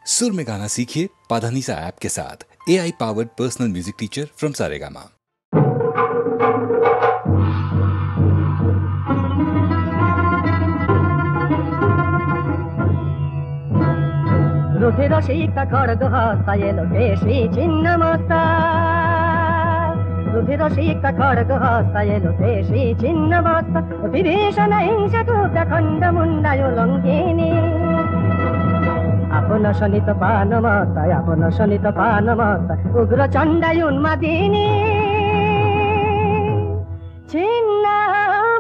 सुर में गाना सीखिए पाधानीसा ऐप के साथ। AI powered personal music teacher from Saregama. रुधिर शीत खड्ग हस्ता एलो केशी छिन्न मस्ता रुधिर शीत खड्ग हस्ता एलो केशी छिन्न मस्ता विभीषण हिंसा टुप्त खण्ड मुण्डायो लङ्किनी आपन शनित पान मस्ता आपन शनित पान मस्ता उग्र चण्डायो उन्मादिनी छिन्न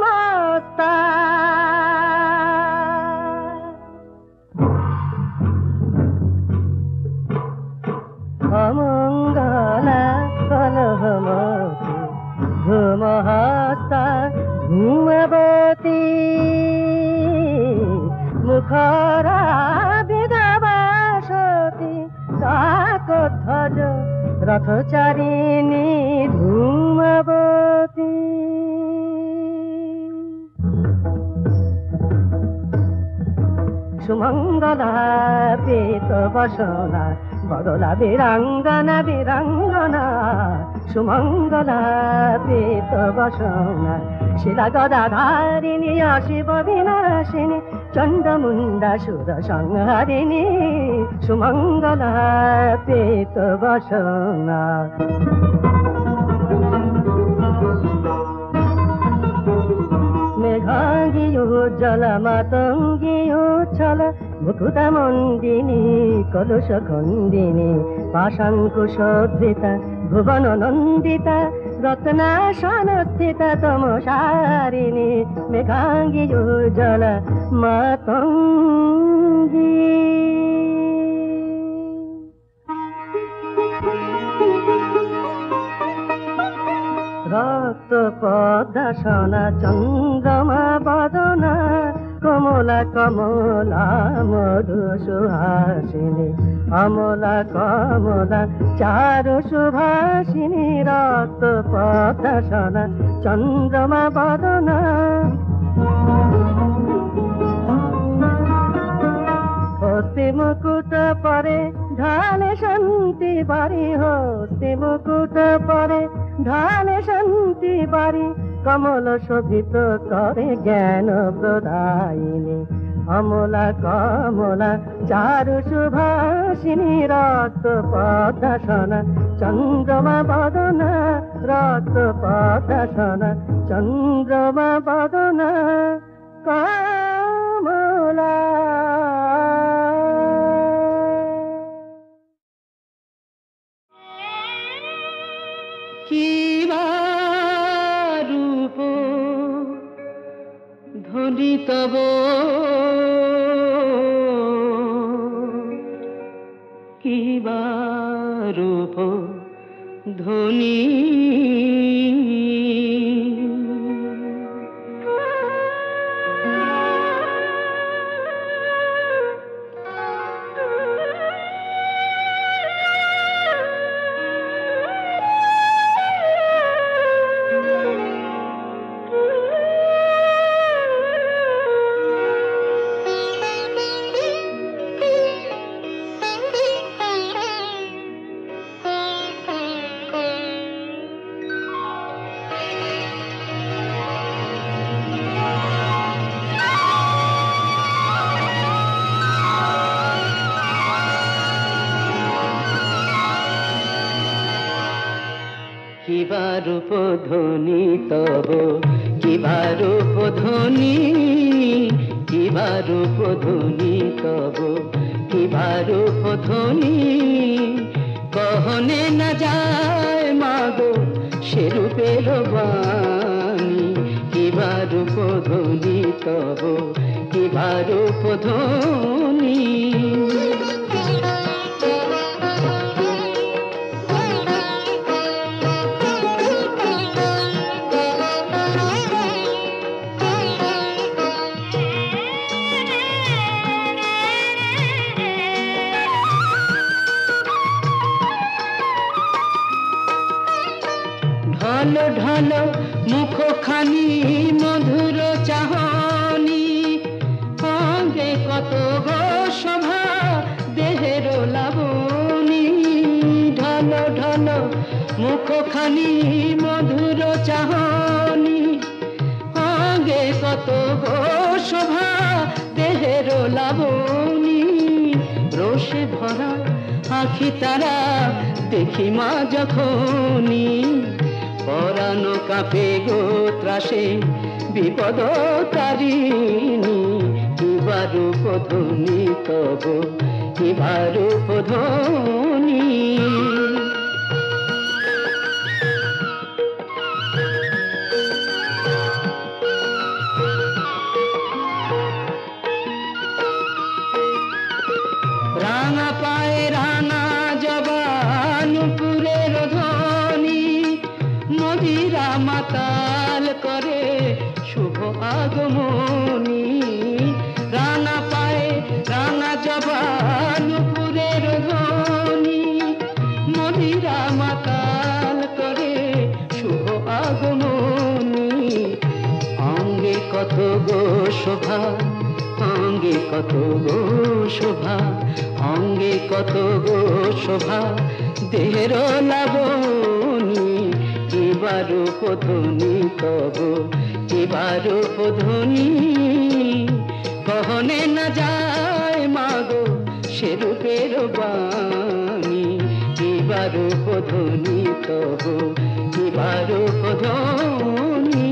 मस्ता अमङ्गला कलहमती धूमहस्ता धूमवती मुखरा विधवा सती काकध्वज रथचारिणी धूमवती सुमङ्गला पीतवसना बदला वीराङ्गना वीराङ्गना सुमङ्गला पीतवसना शिला गदाधारिणी शिव विनाशिनी चण्डमुण्डा सुर संहारिणी सुमङ्गला पीतवसना मेघाङ्गियो जलमातङ्गियो छल मुकुटमण्डिनी कलुषखण्डिनी पाशाङ्कुशोद्धृता भुवननन्दिता रत्नासनस्थिता तमसारिणी मेघाङ्गियो जलमातङ्गी रक्त पद्मसना चन्द्रमा बदना कमला कमला मधु सुहासिनी अमला कमला चारु सुभासिनी रक्त पद्मसना चन्द्रमा बदना हस्ती मुकुट परे ढाले शान्ति बारी हस्ती मुकुट परे ढाले शान्ति बारी कमल शोभित करे ज्ञान प्रदायिनी अमला कमला चारु सुभासिनी रक्त पद्मसना चन्द्रमा बदना रक्त पद्मसना चन्द्रमा बदना कमला रूप ध्वनि तब किबा रूप ध्वनि रूप ध्वनि तब किबा रूप ध्वनि किबा रूप ध्वनि तब किबा रूप ध्वनि कहने न जाए मागो से रूपेर बाणी किबा रूप ध्वनि तब किबा रूप ध्वनि ढल ढल मुख खानी मधुर चाहनी अंगे कत गो शोभा देहेर মুখখানি মধুর চাহনি অঙ্গে কত গো শোভা দেহের লাবণী রোষে ভরা আখি তারা দেখি মা যখনি পরানো কাঁপে গো ত্রাসে বিপদ তারিণী কিবা রূপ ধ্বনি তব কিবা রূপ ধ্বনি রাঙা পায়ে রাঙা জবানুপুরের ধ্বনি নদীরা মাতাল করে শুভ আগমনী রাঙা পায়ে রাঙা জবানুপুরের ধ্বনি নদীরা মাতাল করে শুভ আগমনী অঙ্গে কত গো শোভা অঙ্গে কত গো শোভা অঙ্গে কত গো শোভা দেহের লাবণী কিবা রূপ ধ্বনি তব কিবা রূপ ধ্বনি কহনে না যায় মাগো সে রূপের বাণী কিবা রূপ ধ্বনি তব কিবা রূপ ধ্বনি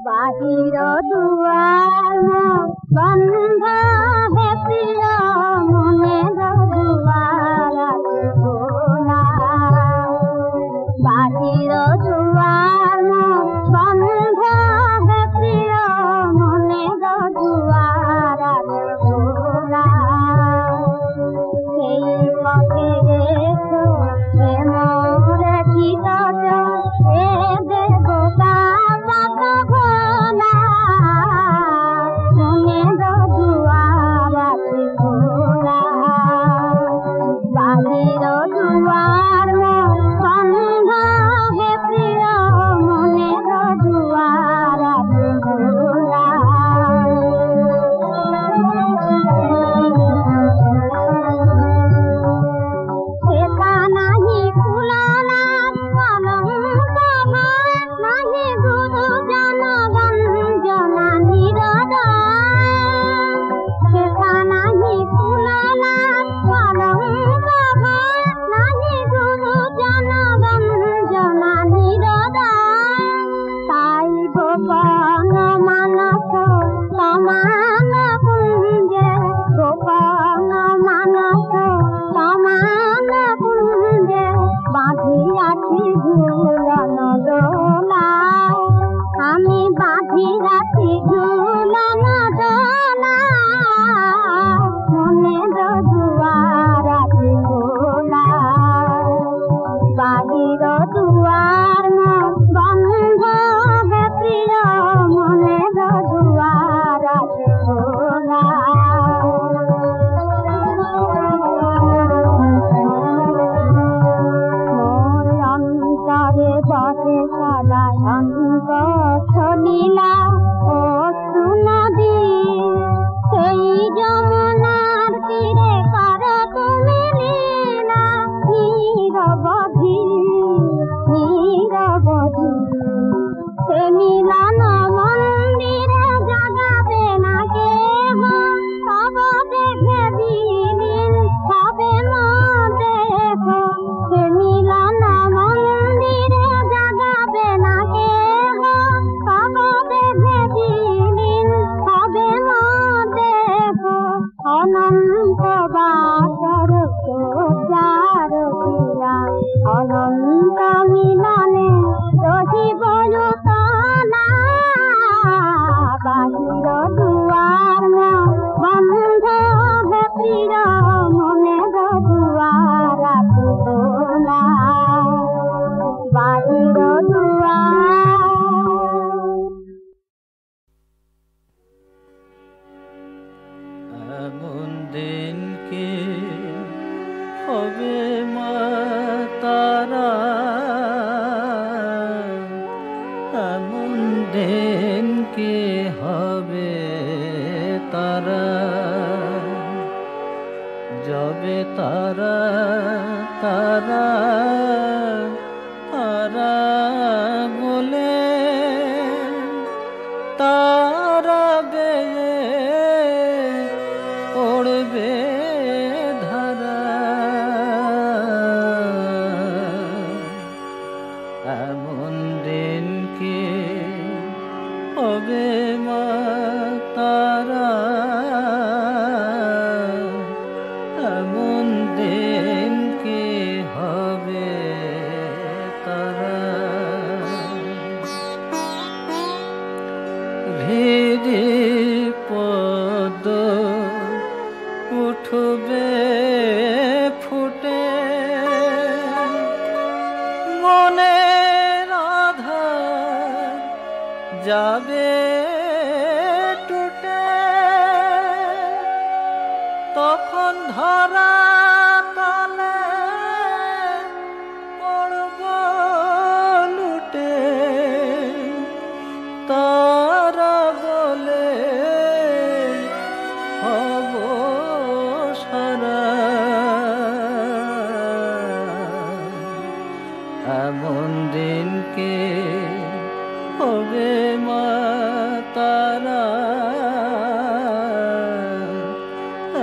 বাহির দুয়ার বন্ধ হে প্রিয় মনে দুয়ার খোলা বাহির দুয়ার বন্ধ হে প্রিয় মনে দুয়ার খোলা সেই তারা তারা তারা বলে তারা বেয়ে পড়বে ধারা এমন দিন কি হবে মা তারা এমন দিন কি হবে তারা ভিড়ি পদ উঠবে ফুটে মনের আধার যাবে টুটে তখন ধরা তলে পড়ব লুটে তারা বলে হব সারা এমন দিন কে হবে মা তারা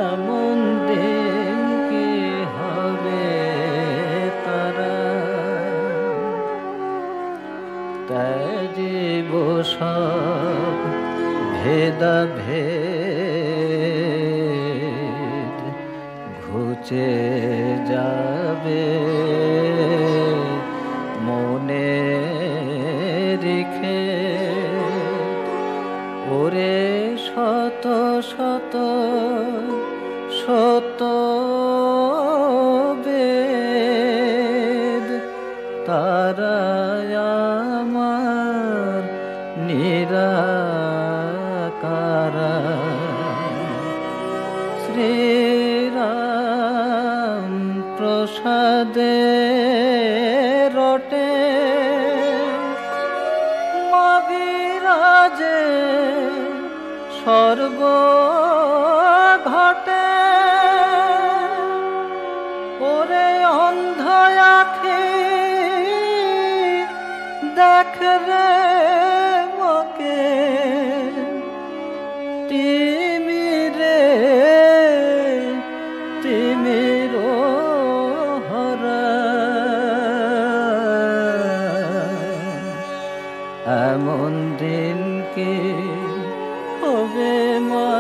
এমন দিন কি হবে তারা ত্যাজিব সব ভেদা ভেদ ঘুচে যাবে মনে রেখে ওরে শত শত শত বেদ তারা আমার নিরাকারা শ্রীরাম প্রসাদে রটে মবিরাজে সর্ব ঘটে ওরে অন্ধ আখি দেখ রে মকে তিমিরে তিমির হরা এমন দিন কি হবে মা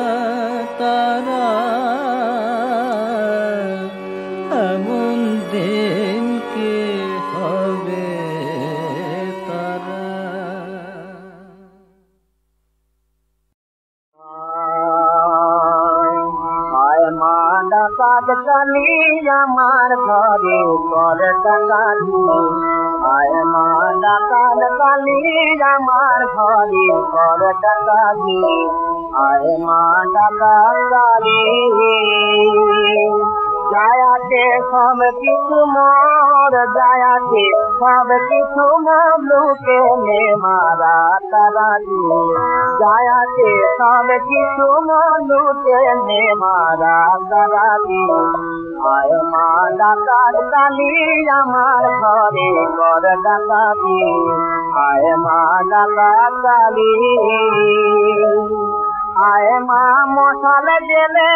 তারা এমন দিন কি হবে তারা আয় মা ডাকাত কালী আমার ঘরে কর ডাকাতি আয় মা ডাকাত কালী আমার ঘরে কর ডাকাতি আয় মা ডাকাত কালী যায়াতে সব কিছু মোর যায়াতে সব কিছু মোর লুকে নে মারা তারা দিয়ে যায়াতে সব কিছু মোর লুকে নে মারা তারা দিয়ে আয় মা ডাকাত কালী আমার ঘরে কর ডাকাতি আয় মা ডাকাত কালী আয় মা মশাল জেলে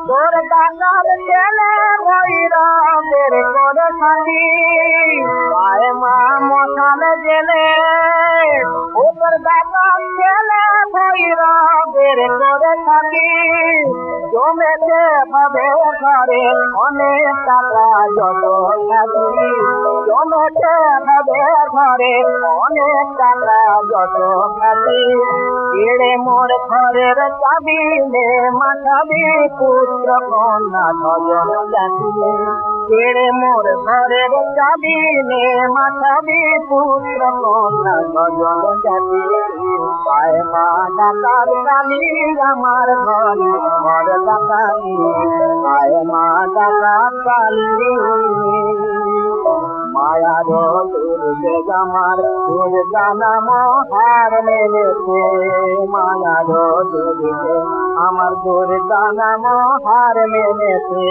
তোর ডাকাত জেলে ভৈরবের করে থাকি আয় মা মশাল জেলে ওপর ডাকাত জেলে ভৈরবের করে থাকি জমেছে ভাবে ঘরে অনেক টাকা যত থাকি জমেছে ভাবে ঘরে অনেক টাকা যত থাকি এড়ে মোর ঘরের চাবি নে মাথাবি পুত্র কন্যা ভজন জাতিলে এড়ে মোর ঘরের চাবি নে মাথাবি পুত্র কন্যা ভজন জাতিলে পায় মা ডাকাত কালী আমার ঘরে ঘর ডাকাতি পায় মা ডাকাত কালী মায়ারো দুর্গে আমার দুর্গা নাম হার মেলেছে মায়ারো দুর্গে আমার দুর্গা নাম হার মেলেছে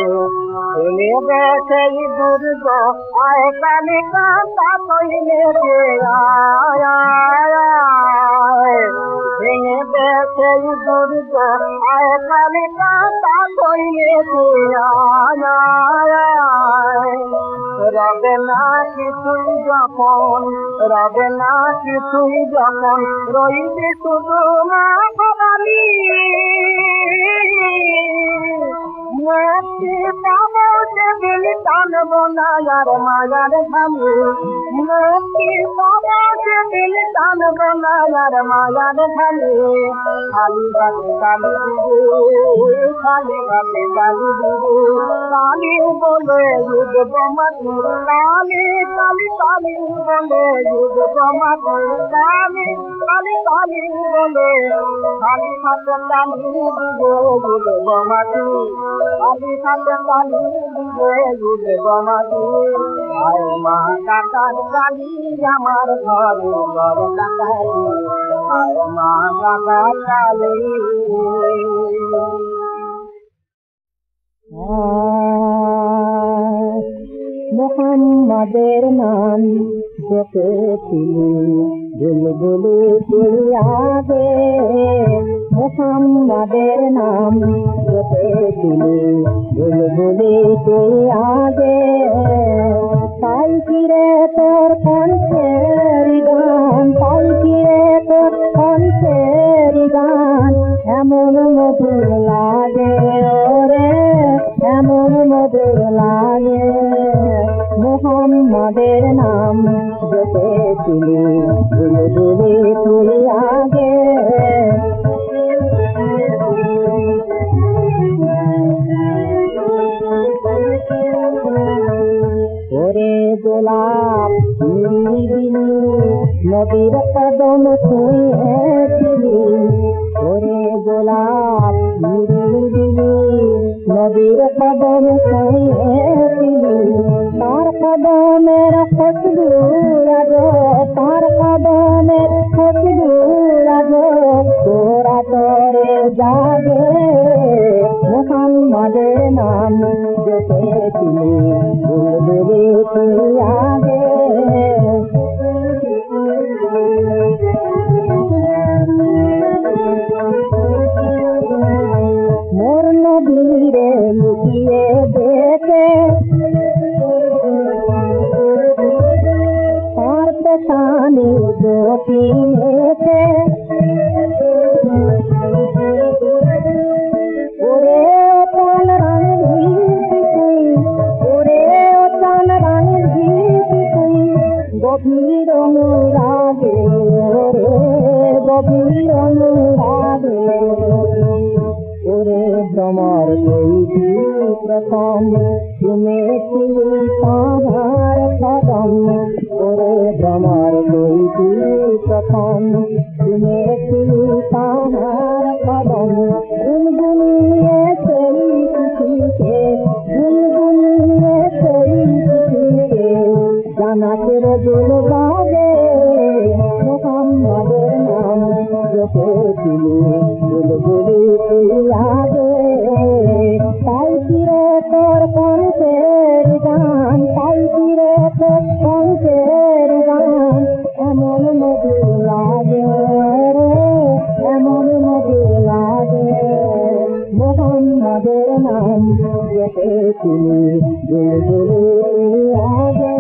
এনে বেছে দুর্গ আয় কালী কান্তা কইলেছে আয় এনে বেছে দুর্গ আয় কালী কান্তা কইলেছে আয় রবে না কিছুই যখন রবে না কিছুই যখন রইবে শুধু মা ভবানী মুক্তি পাবো সেদিন টানব না আর মায়ার ধামে মুক্তি পাবো সেদিন টানব না আর মায়ার ধামে খালি বাতে কালি দিবে খালি বাতে কালি দিবে কালি বলে যুগ মাতু কালি কালি কালি বলে যুগ মাতু কালি কালি কালি বলে খালি হাতে কালি দিবে যুগ মাতু খালি হাতে কালি দিবে যুগ মাতু আয় মা কাকার কালি আমার ঘরে ঘরে কাকাই আয় মা কাকার কালি মোহাম্মদের নাম জপেছিলি বুলবুলি তুই আগে মোহাম্মদের নাম জপেছিলি বুলবুলি তুই আগে তাই ফিরে তোর কণ্ঠের গান তাই ফিরে তোর কণ্ঠের গান এমন মধুর লাগে ওরে এমন মধুর লাগে মোহাম্মদের নাম জপেছিলি বুলবুলি তুই আগে ওরে গোলাপ নিরিবিলি নদীর কদম ছুঁয়েছিলি ওরে গোলাপ নিরিবিলি নদীর কদম ছুঁয়েছিলি তার কদমের খুশবু রাজো তার কদমের খুশবু রাজো তোরা তোরে জাগে মোহাম্মদের নাম জপেছিলি বুলবুলি তুই আগে মোর নদীরে লুকিয়ে দেখে তার পেছানি জ্যোতি মেখে ওরে চান রানীর তুই ওরে চান রানীর তুই গভীর অনুরাগে ওরে গভীর অনুরাগে ওরে ভ্রমর তৈরি প্রথম শুনেছিলি তাহার কদম ওরে ভ্রমর তৈরি প্রথম শুনেছিলি তাহার কদম গুনগুনিয়ে সেই খুশিকে গুনগুনিয়ে সেই খুশিকে জানাতের দিল গাবে মোহাম্মদের নাম জপেছিলি বুলবুলি তুই আগে তাই ফিরে তোর কণ্ঠের গান তাই ফিরে তোর কণ্ঠের গান এমন মধুর লাগে রে এমন মধুর লাগে মোহাম্মদের নাম জপেছিলি বুলবুলি তুই আগে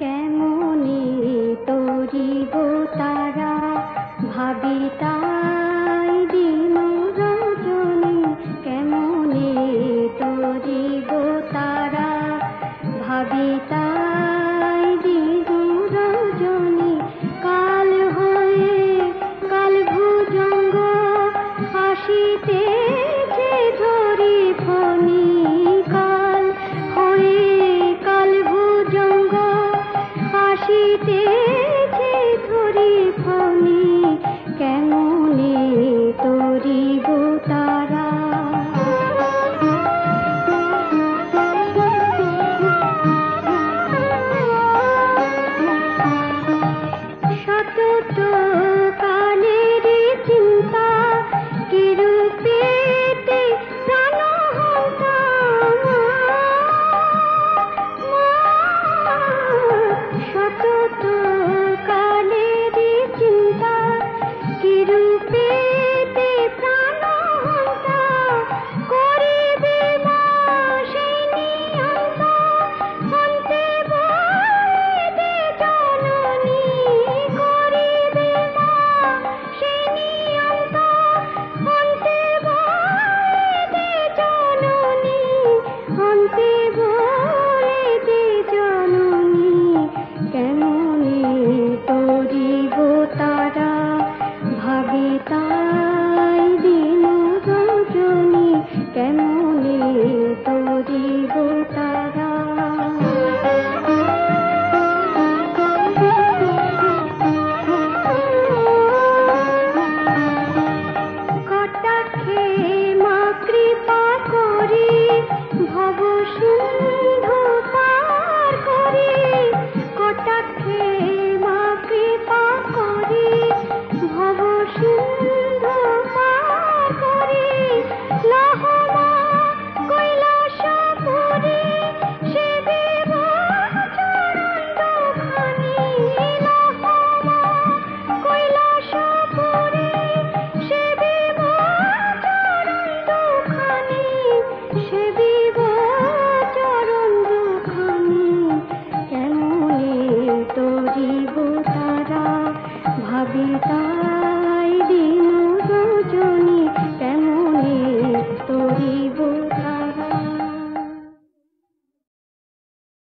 কেমনে তরিব তারা ভাবি তাই দিন রজনী কেমনে তরিব তারা ভাবি তাই দিন রজনী কাল হয়ে কাল ভুজঙ্গ আসিতেছে ধরি ফণি কাল হয়ে কাল ভুজঙ্গ আসিতেছে ধরি ফণি কেমনে অন্তে